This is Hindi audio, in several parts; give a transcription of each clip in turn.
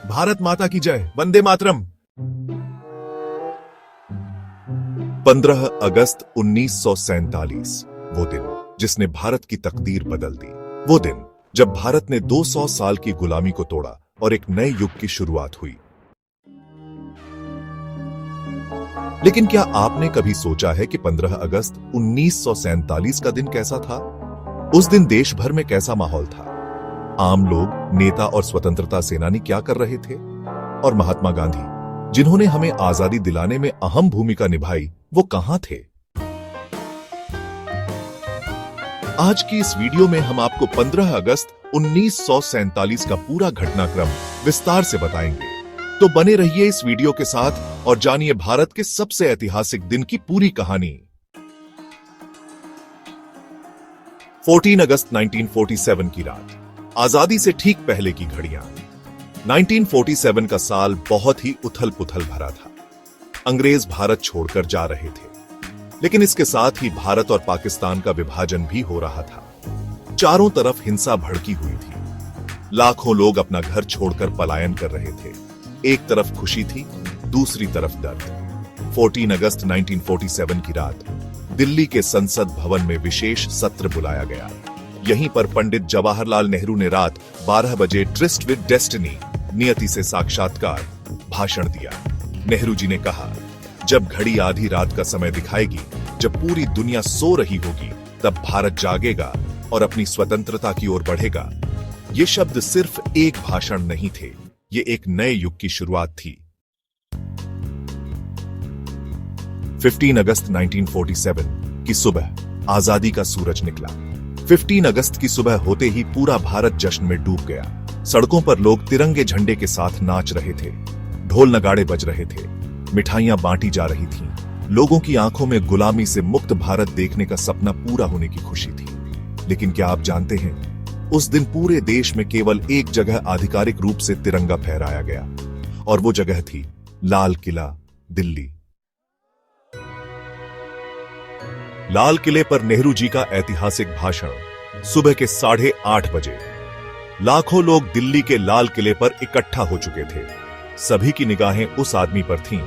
भारत माता की जय, वंदे मातरम। 15 अगस्त 1947, वो दिन जिसने भारत की तकदीर बदल दी। वो दिन जब भारत ने 200 साल की गुलामी को तोड़ा और एक नए युग की शुरुआत हुई। लेकिन क्या आपने कभी सोचा है कि 15 अगस्त 1947 का दिन कैसा था? उस दिन देश भर में कैसा माहौल था? आम लोग, नेता और स्वतंत्रता सेनानी क्या कर रहे थे? और महात्मा गांधी, जिन्होंने हमें आजादी दिलाने में अहम भूमिका निभाई, वो कहां थे? आज की इस वीडियो में हम आपको 15 अगस्त 1947 का पूरा घटनाक्रम विस्तार से बताएंगे। तो बने रहिए इस वीडियो के साथ और जानिए भारत के सबसे ऐतिहासिक दिन की पूरी कहानी। 14 अगस्त 1947 की रात, आजादी से ठीक पहले की घड़ियां। 1947 का साल बहुत ही उथल पुथल भरा था। अंग्रेज भारत छोड़कर जा रहे थे, लेकिन इसके साथ ही भारत और पाकिस्तान का विभाजन भी हो रहा था। चारों तरफ हिंसा भड़की हुई थी। लाखों लोग अपना घर छोड़कर पलायन कर रहे थे। एक तरफ खुशी थी, दूसरी तरफ दर्द। 14 अगस्त 1947 की रात दिल्ली के संसद भवन में विशेष सत्र बुलाया गया। यहीं पर पंडित जवाहरलाल नेहरू ने रात 12 बजे ट्रिस्ट विद डेस्टिनी, नियति से साक्षात्कार, भाषण दिया। नेहरू जी ने कहा, जब घड़ी आधी रात का समय दिखाएगी, जब पूरी दुनिया सो रही होगी, तब भारत जागेगा और अपनी स्वतंत्रता की ओर बढ़ेगा। ये शब्द सिर्फ एक भाषण नहीं थे, ये एक नए युग की शुरुआत थी। 15 अगस्त 1947 की सुबह आजादी का सूरज निकला। 15 अगस्त की सुबह होते ही पूरा भारत जश्न में डूब गया। सड़कों पर लोग तिरंगे झंडे के साथ नाच रहे थे, ढोल नगाड़े बज रहे थे, मिठाइयां बांटी जा रही थीं। लोगों की आंखों में गुलामी से मुक्त भारत देखने का सपना पूरा होने की खुशी थी। लेकिन क्या आप जानते हैं, उस दिन पूरे देश में केवल एक जगह आधिकारिक रूप से तिरंगा फहराया गया, और वो जगह थी लाल किला, दिल्ली। लाल किले पर नेहरू जी का ऐतिहासिक भाषण सुबह के 8:30 बजे। लाखों लोग दिल्ली के लाल किले पर इकट्ठा हो चुके थे। सभी की निगाहें उस आदमी पर थीं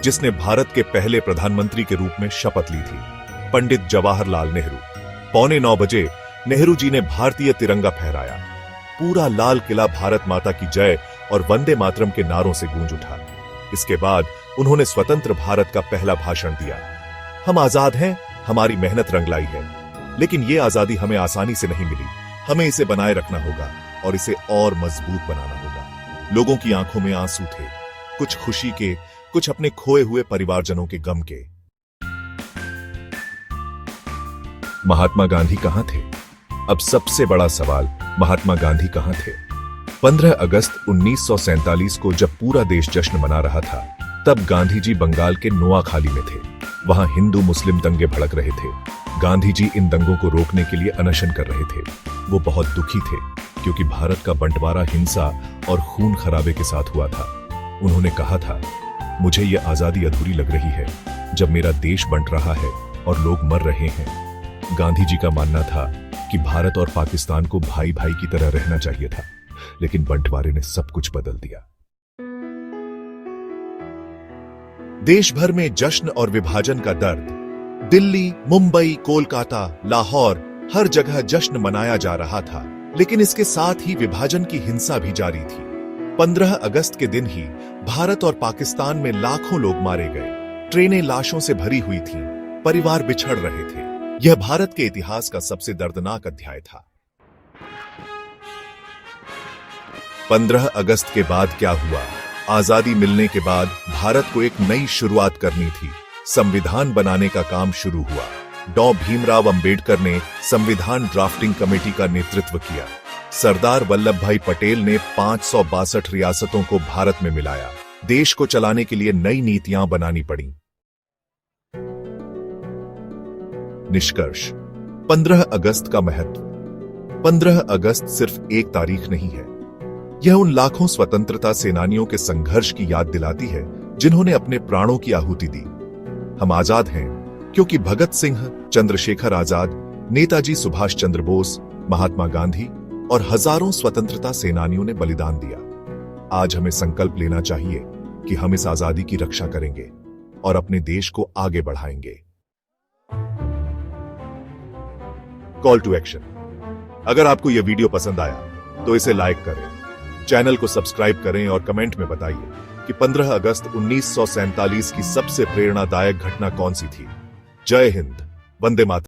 जिसने भारत के पहले प्रधानमंत्री के रूप में शपथ ली थी, पंडित जवाहरलाल नेहरू। 8:45 बजे नेहरू जी ने भारतीय तिरंगा फहराया। पूरा लाल किला भारत माता की जय और वंदे मातरम के नारों से गूंज उठा। इसके बाद उन्होंने स्वतंत्र भारत का पहला भाषण दिया। हम आजाद हैं, हमारी मेहनत रंग लाई है, लेकिन ये आजादी हमें आसानी से नहीं मिली। हमें इसे बनाए रखना होगा और इसे और मजबूत बनाना होगा। लोगों की आंखों में आंसू थे, कुछ खुशी के, कुछ अपने खोए हुए परिवारजनों के गम के। महात्मा गांधी कहां थे? अब सबसे बड़ा सवाल, महात्मा गांधी कहां थे? 15 अगस्त 1947 को जब पूरा देश जश्न मना रहा था, तब गांधी जी बंगाल के नोआखाली में थे। वहां हिंदू मुस्लिम दंगे भड़क रहे थे। गांधी जी इन दंगों को रोकने के लिए अनशन कर रहे थे। वो बहुत दुखी थे, क्योंकि भारत का बंटवारा हिंसा और खून खराबे के साथ हुआ था। उन्होंने कहा था, मुझे ये आजादी अधूरी लग रही है जब मेरा देश बंट रहा है और लोग मर रहे हैं। गांधी जी का मानना था कि भारत और पाकिस्तान को भाई भाई की तरह रहना चाहिए था, लेकिन बंटवारे ने सब कुछ बदल दिया। देश भर में जश्न और विभाजन का दर्द। दिल्ली, मुंबई, कोलकाता, लाहौर, हर जगह जश्न मनाया जा रहा था, लेकिन इसके साथ ही विभाजन की हिंसा भी जारी थी। 15 अगस्त के दिन ही भारत और पाकिस्तान में लाखों लोग मारे गए। ट्रेनें लाशों से भरी हुई थीं, परिवार बिछड़ रहे थे। यह भारत के इतिहास का सबसे दर्दनाक अध्याय था। 15 अगस्त के बाद क्या हुआ? आजादी मिलने के बाद भारत को एक नई शुरुआत करनी थी। संविधान बनाने का काम शुरू हुआ। डॉ भीमराव अंबेडकर ने संविधान ड्राफ्टिंग कमेटी का नेतृत्व किया। सरदार वल्लभ भाई पटेल ने 562 रियासतों को भारत में मिलाया। देश को चलाने के लिए नई नीतियां बनानी पड़ी। निष्कर्ष, 15 अगस्त का महत्व। 15 अगस्त सिर्फ एक तारीख नहीं है, यह उन लाखों स्वतंत्रता सेनानियों के संघर्ष की याद दिलाती है जिन्होंने अपने प्राणों की आहुति दी। हम आजाद हैं क्योंकि भगत सिंह, चंद्रशेखर आजाद, नेताजी सुभाष चंद्र बोस, महात्मा गांधी और हजारों स्वतंत्रता सेनानियों ने बलिदान दिया। आज हमें संकल्प लेना चाहिए कि हम इस आजादी की रक्षा करेंगे और अपने देश को आगे बढ़ाएंगे। Call to action. अगर आपको यह वीडियो पसंद आया तो इसे लाइक करें, चैनल को सब्सक्राइब करें और कमेंट में बताइए कि 15 अगस्त 1947 की सबसे प्रेरणादायक घटना कौन सी थी। जय हिंद, वंदे मातरम।